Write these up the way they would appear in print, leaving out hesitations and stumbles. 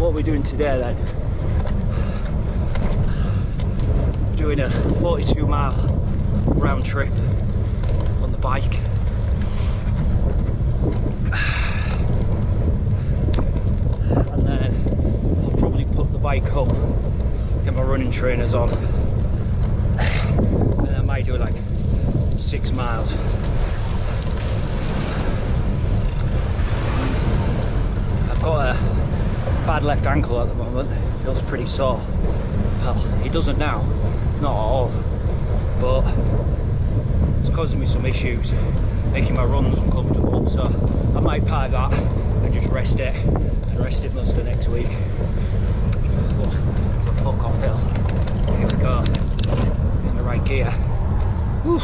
what we're doing today then. We're doing a 42-mile round trip on the bike. And then I'll probably put the bike up, get my running trainers on, and I might do like 6 miles. I've got a bad left ankle at the moment, it feels pretty sore. Well, it doesn't now, not at all, but it's causing me some issues, making my runs uncomfortable, so I might park that and just rest it, and rest it most of next week. Oh, it's a fuck off hill. Here we go, in the right gear. Whew.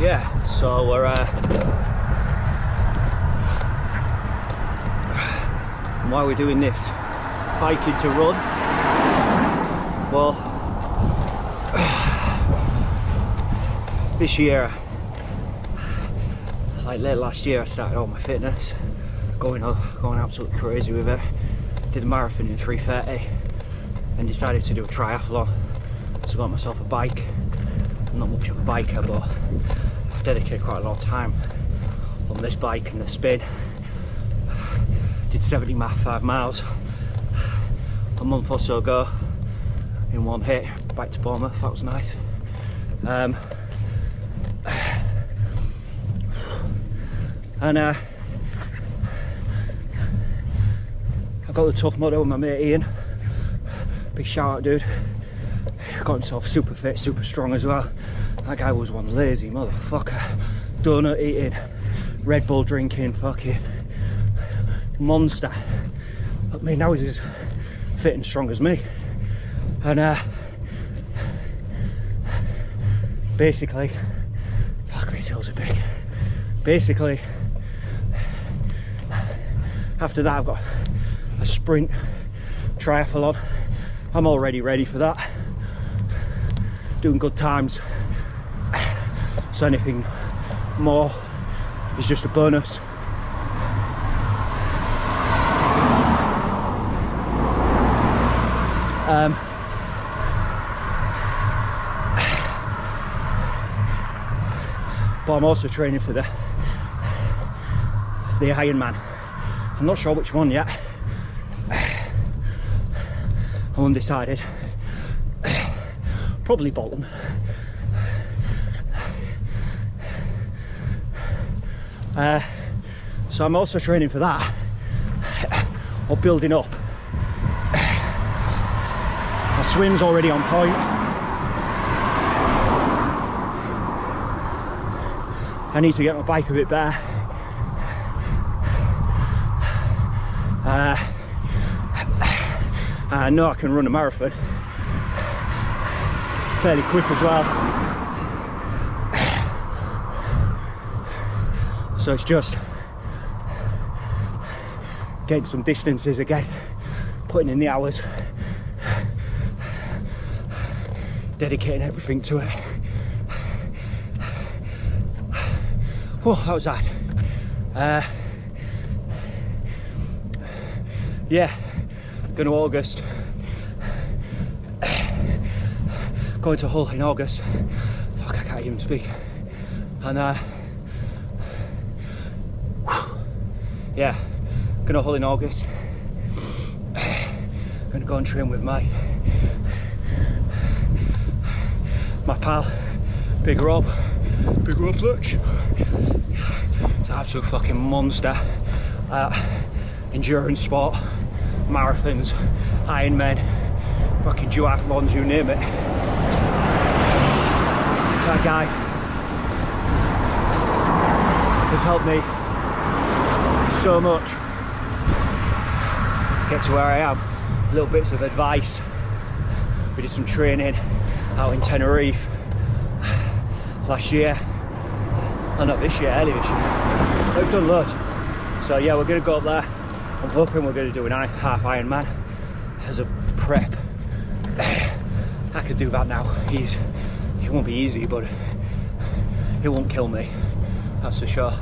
Yeah, so we're and why we're doing this, biking to run. Well, this year, like late last year, I started all my fitness, going absolutely crazy with it. Did a marathon in 3:30 and decided to do a triathlon. So I got myself a bike. I'm not much of a biker, but I've dedicated quite a lot of time on this bike and the spin. Did 75 miles a month or so ago in one hit, back to Bournemouth. That was nice. And I got the Tough Mudder with my mate Ian. Big shout out, dude. Got himself super fit, super strong as well. That guy was one lazy motherfucker. Donut eating, Red Bull drinking, fucking monster. I mean, now he's as fit and strong as me. And basically, fuck, these hills are big. Basically, after that I've got a sprint triathlon. I'm already ready for that. Doing good times. So anything more is just a bonus. But I'm also training for the Ironman. I'm not sure which one yet. I'm undecided. Probably Bolton. So I'm also training for that, or building up. My swim's already on point. I need to get my bike a bit better. I know I can run a marathon fairly quick as well. So it's just getting some distances again, putting in the hours, dedicating everything to it. Oh, that was that. Yeah, going to August. Going to Hull in August. Fuck, I can't even speak. And yeah, going to Hull in August. Going to go and train with my pal, Big Rob Fletch. It's an absolute fucking monster. Endurance sport, marathons, Ironman, fucking duathlons, you name it. That guy has helped me so much get to where I am. Little bits of advice. We did some training out in Tenerife last year. Oh, not this year, earlier this year. We've done loads. So yeah, we're going to go up there. I'm hoping we're going to do an half Ironman as a prep. I could do that now. It won't be easy, but it won't kill me, that's for sure.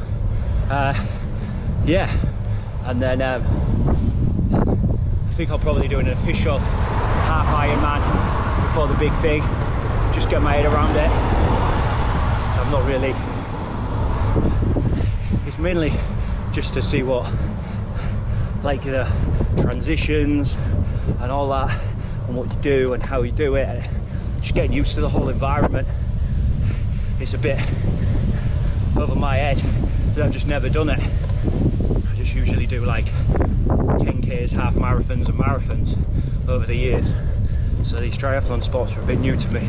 Yeah, and then I think I'll probably do an official half Ironman before the big thing, just get my head around it. So I'm not really, it's mainly just to see what, like the transitions and all that, and what you do and how you do it, and just getting used to the whole environment. It's a bit over my head, so I've just never done it. I just usually do like 10Ks, half marathons and marathons over the years, so these triathlon sports are a bit new to me,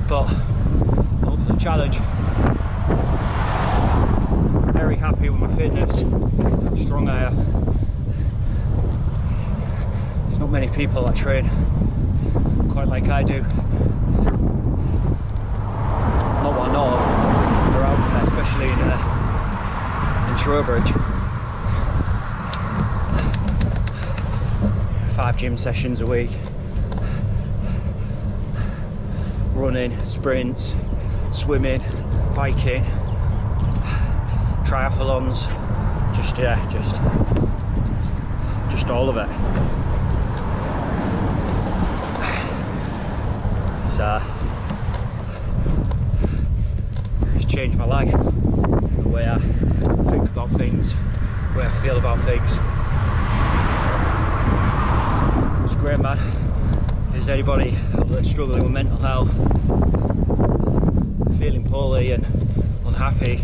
but up for the challenge. Very happy with my fitness, how strong I am. There's not many people that train quite like I do. Not what I know of. They're out there, especially in Trowbridge. 5 gym sessions a week. Running, sprints, swimming, biking, triathlons, just all of it. It's changed my life, the way I think about things, the way I feel about things. It's great, man. Is anybody that's struggling with mental health, feeling poorly and unhappy,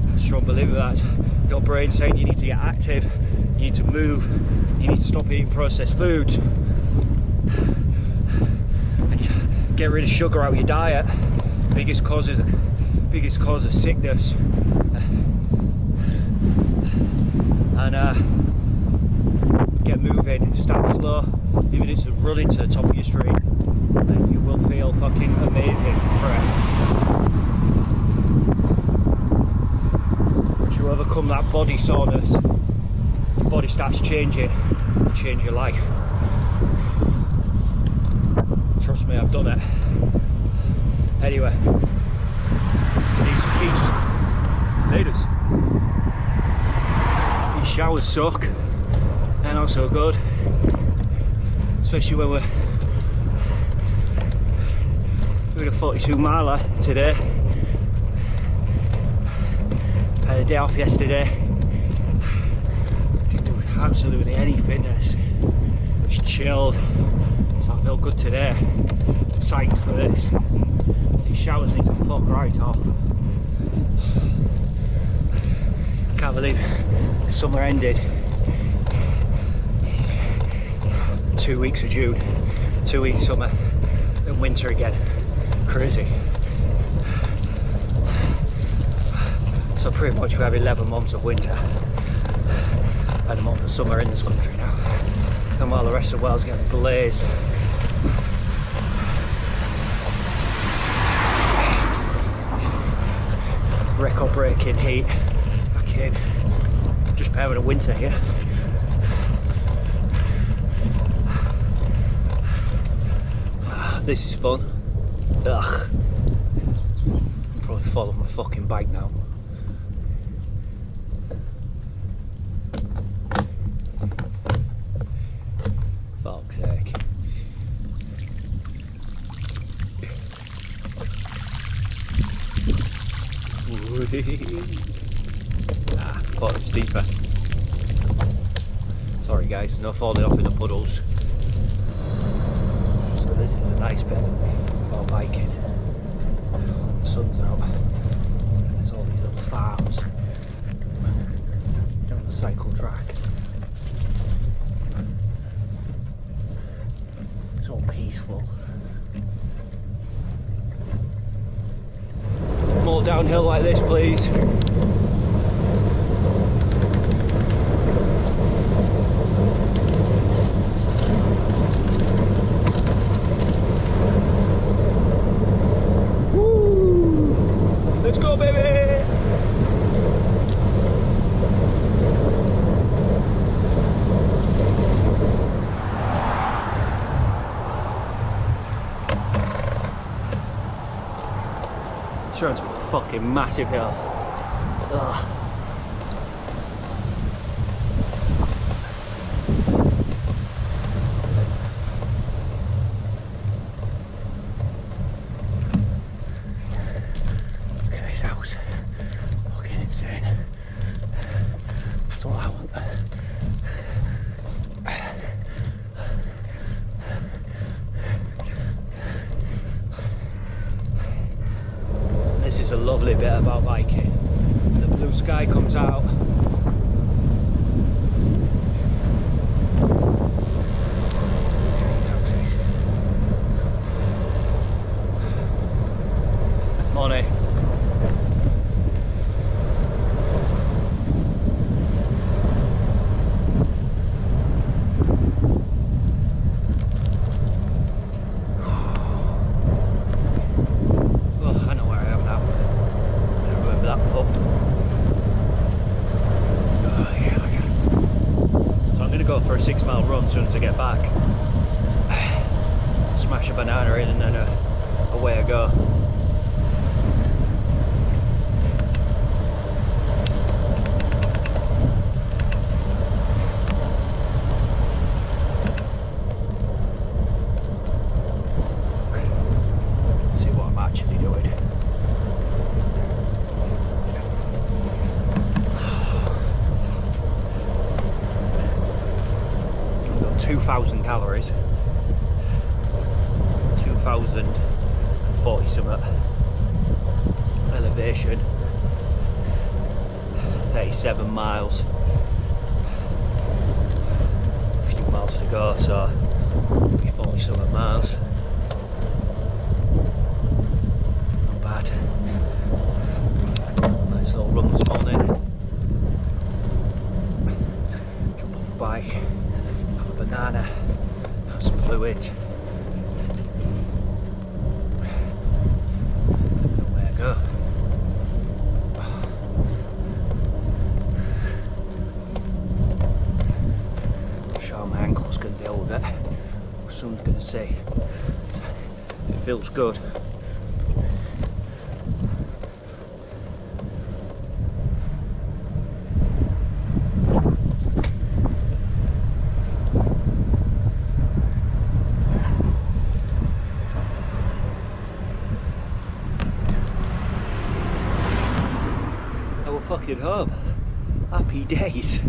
I'm a strong believer that your brain's saying you need to get active, you need to move, you need to stop eating processed foods, get rid of sugar out of your diet. Biggest cause of sickness. And get moving, start slow, even if it's running to the top of your street, and you will feel fucking amazing for it. Once you overcome that body soreness, your body starts changing, you change your life. Trust me, I've done it. Anyway, need some peace. Ladies, these showers suck. They're not so good, especially when we're doing a 42 miler today. Had a day off yesterday. Didn't do absolutely any fitness. Just chilled. So I feel good today. Psyched for this. These showers need to fuck right off. I can't believe summer ended. 2 weeks of June, 2 weeks summer, and winter again. Crazy. So pretty much we have 11 months of winter and a month of summer in this country now. And while the rest of the world's getting blazed. Record-breaking heat. Back in. Just permanent winter here. This is fun. Ugh. I'll probably fall off my fucking bike now. Fuck's sake. Ah, thought it was deeper. Sorry guys, no falling off in the puddles. So this is a nice bit about biking. The sun's out. There's all these little farms down the cycle track. It's all peaceful. More downhill like this, please. Woo! Let's go, baby! Sure, it's a fucking massive hill. Ugh. Okay, that was fucking insane. That's all I want. This is a lovely bit about biking. The blue sky comes out. Money. Oh, I know where I am now. I remember that pub. Oh yeah, I can. So I'm gonna go for a 6-mile run as soon as I get back. Smash a banana in and then away I go. See what I'm actually doing. 2,000 calories, 2,040 something, elevation 37 miles, a few miles to go, so 40 something miles, not bad. Nice little run this morning, jump off the bike, have a banana, have some fluids. Away I go. I'm sure my ankle's going to deal with it. Someone's going to see. It feels good. Fucking home. Happy days.